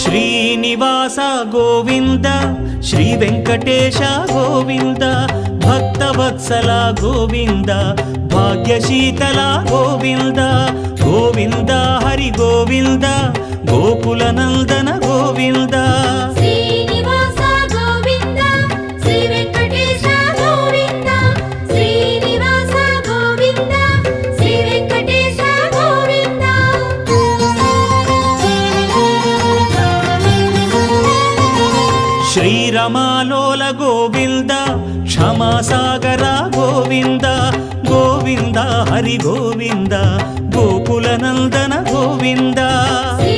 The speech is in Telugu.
శ్రీనివాస గోవింద శ్రీ వెంకటేశ గోవింద భక్తవత్సల గోవింద భాగ్యశీతల గోవింద గోవింద హరి గోవింద గోకుల నందన గోవింద శ్రీనివాస గోవింద శ్రీ వెంకటేశ గోవింద శ్రీనివాస గోవింద శ్రీ వెంకటేశ గోవింద శ్రీరమాలోల గోవింద క్షమాసాగర గోవింద గోవింద హరి గోవింద గోకుల నందన గోవింద శ్రీ